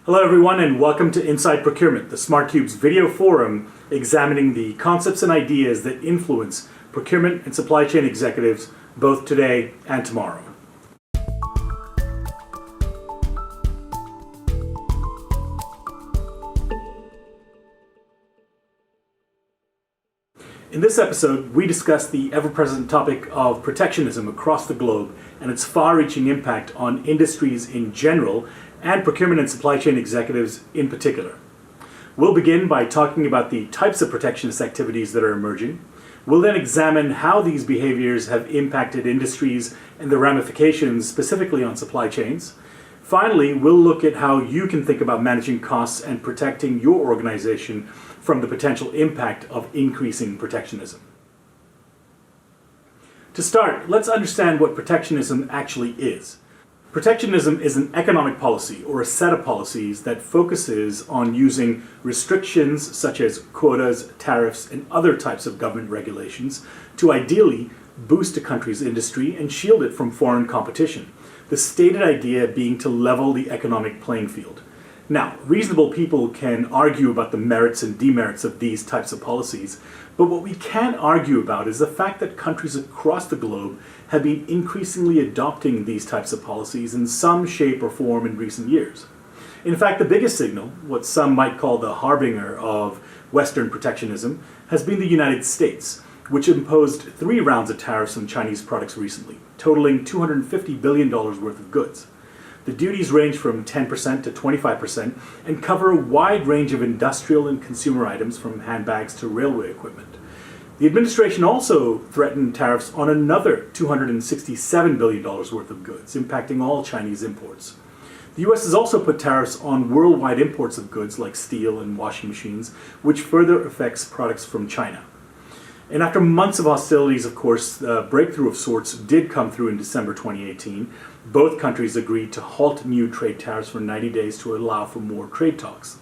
Hello everyone and welcome to Inside Procurement, the SmartCube's video forum examining the concepts and ideas that influence procurement and supply chain executives both today and tomorrow. In this episode, we discuss the ever-present topic of protectionism across the globe and its far-reaching impact on industries in general and procurement and supply chain executives in particular. We'll begin by talking about the types of protectionist activities that are emerging. We'll then examine how these behaviors have impacted industries and the ramifications specifically on supply chains. Finally, we'll look at how you can think about managing costs and protecting your organization from the potential impact of increasing protectionism. To start, let's understand what protectionism actually is. Protectionism is an economic policy or a set of policies that focuses on using restrictions such as quotas, tariffs, and other types of government regulations to ideally boost a country's industry and shield it from foreign competition. The stated idea being to level the economic playing field. Now, reasonable people can argue about the merits and demerits of these types of policies, but what we can't argue about is the fact that countries across the globe have been increasingly adopting these types of policies in some shape or form in recent years. In fact, the biggest signal, what some might call the harbinger of Western protectionism, has been the United States, which imposed 3 rounds of tariffs on Chinese products recently, totaling $250 billion worth of goods. The duties range from 10% to 25% and cover a wide range of industrial and consumer items from handbags to railway equipment. The administration also threatened tariffs on another $267 billion worth of goods, impacting all Chinese imports. The US has also put tariffs on worldwide imports of goods like steel and washing machines, which further affects products from China. And after months of hostilities, of course, a breakthrough of sorts did come through in December 2018. Both countries agreed to halt new trade tariffs for 90 days to allow for more trade talks.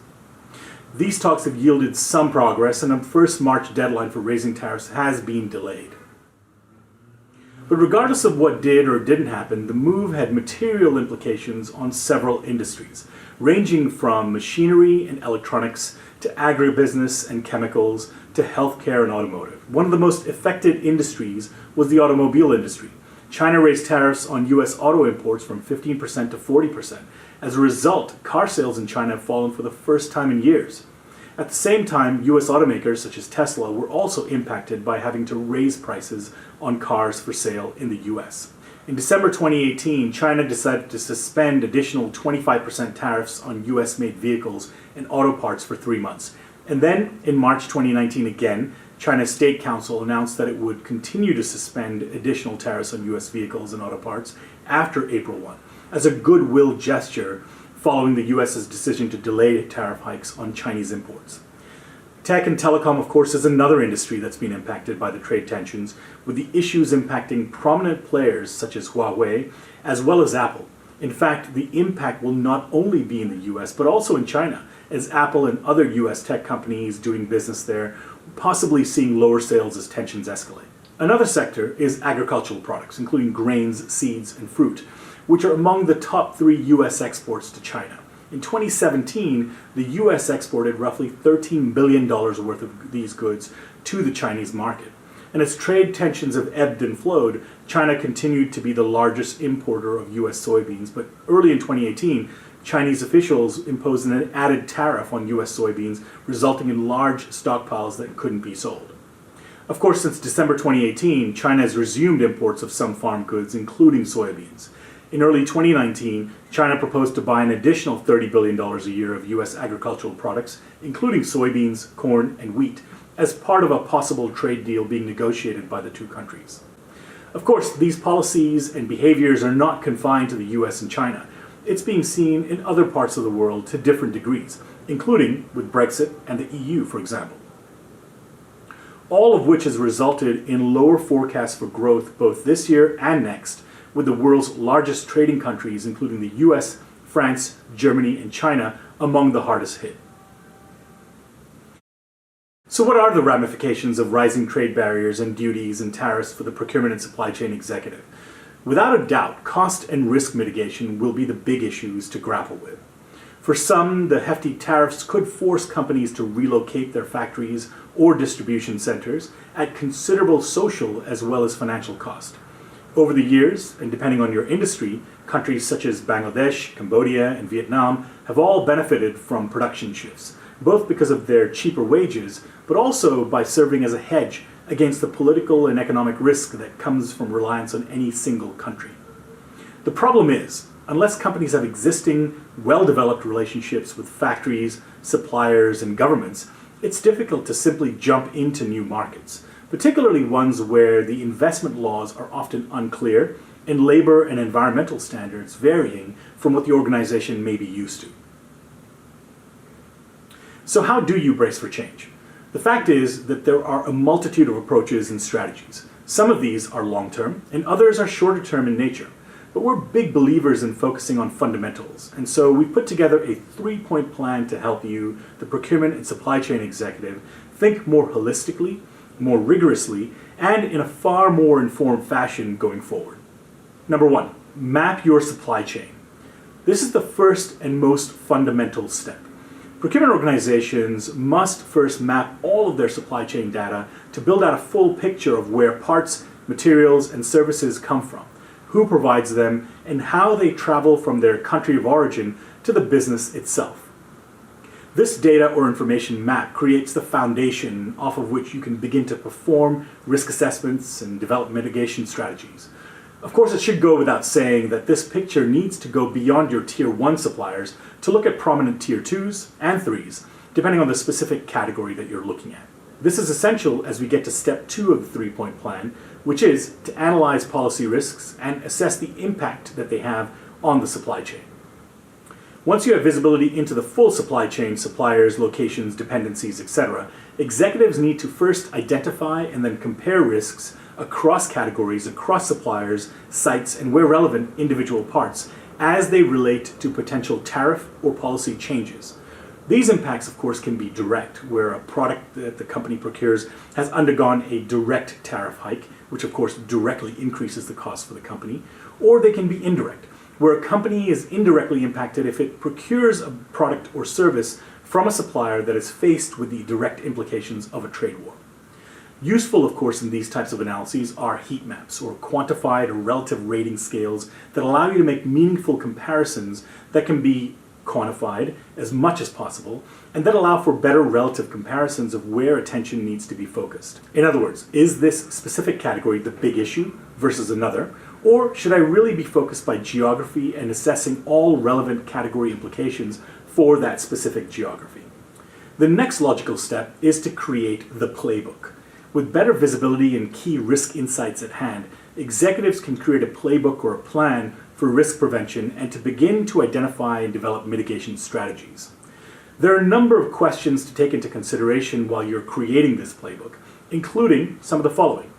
These talks have yielded some progress, and a first March deadline for raising tariffs has been delayed. But regardless of what did or didn't happen, the move had material implications on several industries, ranging from machinery and electronics to agribusiness and chemicals to healthcare and automotive. One of the most affected industries was the automobile industry. China raised tariffs on US auto imports from 15% to 40%. As a result, car sales in China have fallen for the first time in years. At the same time, US automakers such as Tesla were also impacted by having to raise prices on cars for sale in the US. In December 2018, China decided to suspend additional 25% tariffs on US-made vehicles and auto parts for 3 months. And then, in March 2019 again, China's State Council announced that it would continue to suspend additional tariffs on US vehicles and auto parts after April 1, as a goodwill gesture following the US's decision to delay tariff hikes on Chinese imports. Tech and telecom, of course, is another industry that's been impacted by the trade tensions, with the issues impacting prominent players such as Huawei, as well as Apple. In fact, the impact will not only be in the US, but also in China, as Apple and other US tech companies doing business there possibly seeing lower sales as tensions escalate. Another sector is agricultural products, including grains, seeds, and fruit, which are among the top 3 US exports to China. In 2017, the US exported roughly $13 billion worth of these goods to the Chinese market. And as trade tensions have ebbed and flowed, China continued to be the largest importer of US soybeans, but early in 2018, Chinese officials imposed an added tariff on US soybeans, resulting in large stockpiles that couldn't be sold. Of course, since December 2018, China has resumed imports of some farm goods, including soybeans. In early 2019, China proposed to buy an additional $30 billion a year of US agricultural products, including soybeans, corn, and wheat, as part of a possible trade deal being negotiated by the 2 countries. Of course, these policies and behaviors are not confined to the US and China. It's being seen in other parts of the world to different degrees, including with Brexit and the EU, for example. All of which has resulted in lower forecasts for growth both this year and next, with the world's largest trading countries, including the US, France, Germany, and China, among the hardest hit. So what are the ramifications of rising trade barriers and duties and tariffs for the procurement and supply chain executive? Without a doubt, cost and risk mitigation will be the big issues to grapple with. For some, the hefty tariffs could force companies to relocate their factories or distribution centers at considerable social as well as financial cost. Over the years, and depending on your industry, countries such as Bangladesh, Cambodia, and Vietnam have all benefited from production shifts, both because of their cheaper wages, but also by serving as a hedge against the political and economic risk that comes from reliance on any single country. The problem is, unless companies have existing, well-developed relationships with factories, suppliers, and governments, it's difficult to simply jump into new markets, particularly ones where the investment laws are often unclear and labor and environmental standards varying from what the organization may be used to. So how do you brace for change? The fact is that there are a multitude of approaches and strategies. Some of these are long-term, and others are shorter-term in nature. But we're big believers in focusing on fundamentals, and so we put together a 3-point plan to help you, the procurement and supply chain executive, think more holistically, more rigorously, and in a far more informed fashion going forward. Number 1, map your supply chain. This is the first and most fundamental step. Procurement organizations must first map all of their supply chain data to build out a full picture of where parts, materials, and services come from, who provides them, and how they travel from their country of origin to the business itself. This data or information map creates the foundation off of which you can begin to perform risk assessments and develop mitigation strategies. Of course, it should go without saying that this picture needs to go beyond your Tier 1 suppliers to look at prominent Tier 2s and 3s, depending on the specific category that you're looking at. This is essential as we get to step 2 of the 3-point plan, which is to analyze policy risks and assess the impact that they have on the supply chain. Once you have visibility into the full supply chain, suppliers, locations, dependencies, etc., executives need to first identify and then compare risks across categories, across suppliers, sites, and where relevant, individual parts, as they relate to potential tariff or policy changes. These impacts, of course, can be direct, where a product that the company procures has undergone a direct tariff hike, which of course directly increases the cost for the company, or they can be indirect, where a company is indirectly impacted if it procures a product or service from a supplier that is faced with the direct implications of a trade war. Useful, of course, in these types of analyses are heat maps, or quantified or relative rating scales that allow you to make meaningful comparisons that can be quantified as much as possible, and that allow for better relative comparisons of where attention needs to be focused. In other words, is this specific category the big issue versus another, or should I really be focused by geography and assessing all relevant category implications for that specific geography? The next logical step is to create the playbook. With better visibility and key risk insights at hand, executives can create a playbook or a plan for risk prevention and to begin to identify and develop mitigation strategies. There are a number of questions to take into consideration while you're creating this playbook, including some of the following.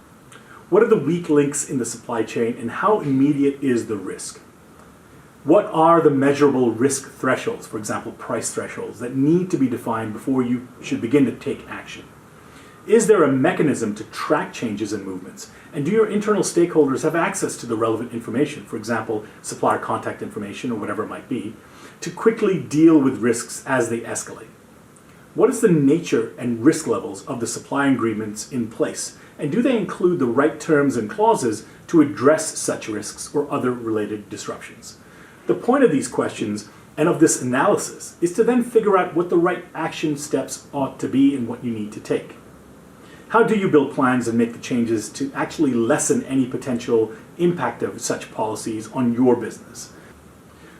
What are the weak links in the supply chain and how immediate is the risk? What are the measurable risk thresholds, for example, price thresholds, that need to be defined before you should begin to take action? Is there a mechanism to track changes and movements? And do your internal stakeholders have access to the relevant information, for example, supplier contact information or whatever it might be, to quickly deal with risks as they escalate? What is the nature and risk levels of the supply agreements in place? And do they include the right terms and clauses to address such risks or other related disruptions? The point of these questions and of this analysis is to then figure out what the right action steps ought to be and what you need to take. How do you build plans and make the changes to actually lessen any potential impact of such policies on your business?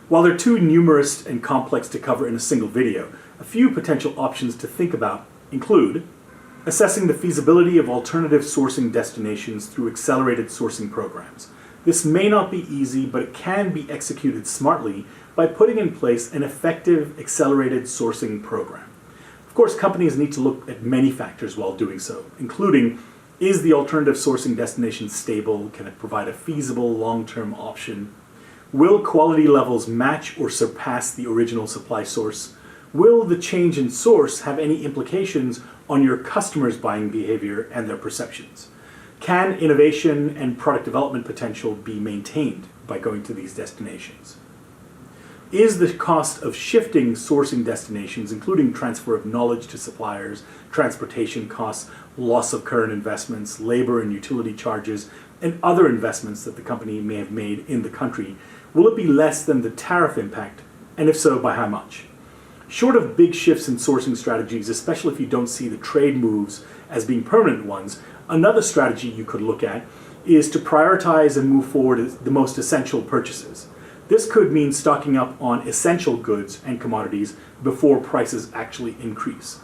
While they're too numerous and complex to cover in a single video, a few potential options to think about include assessing the feasibility of alternative sourcing destinations through accelerated sourcing programs. This may not be easy, but it can be executed smartly by putting in place an effective accelerated sourcing program. Of course, companies need to look at many factors while doing so, including, is the alternative sourcing destination stable? Can it provide a feasible long-term option? Will quality levels match or surpass the original supply source? Will the change in source have any implications on your customers' buying behavior and their perceptions? Can innovation and product development potential be maintained by going to these destinations? is the cost of shifting sourcing destinations, including transfer of knowledge to suppliers, transportation costs, loss of current investments, labor and utility charges, and other investments that the company may have made in the country, will it be less than the tariff impact, and if so, by how much? Short of big shifts in sourcing strategies, especially if you don't see the trade moves as being permanent ones, another strategy you could look at is to prioritize and move forward the most essential purchases. This could mean stocking up on essential goods and commodities before prices actually increase.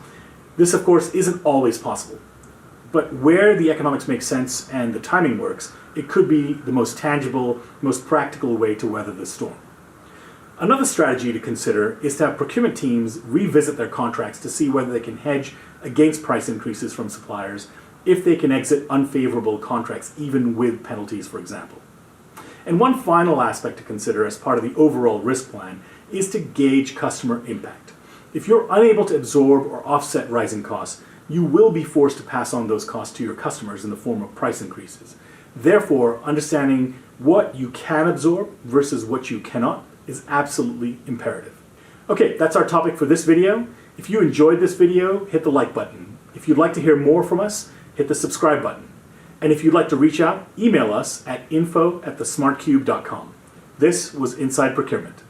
This, of course, isn't always possible, but where the economics make sense and the timing works, it could be the most tangible, most practical way to weather the storm. Another strategy to consider is to have procurement teams revisit their contracts to see whether they can hedge against price increases from suppliers if they can exit unfavorable contracts, even with penalties, for example. And one final aspect to consider as part of the overall risk plan is to gauge customer impact. If you're unable to absorb or offset rising costs, you will be forced to pass on those costs to your customers in the form of price increases. Therefore, understanding what you can absorb versus what you cannot is absolutely imperative. Okay, that's our topic for this video. If you enjoyed this video, hit the like button. If you'd like to hear more from us, hit the subscribe button. And if you'd like to reach out, email us at info@thesmartcube.com. This was Inside Procurement.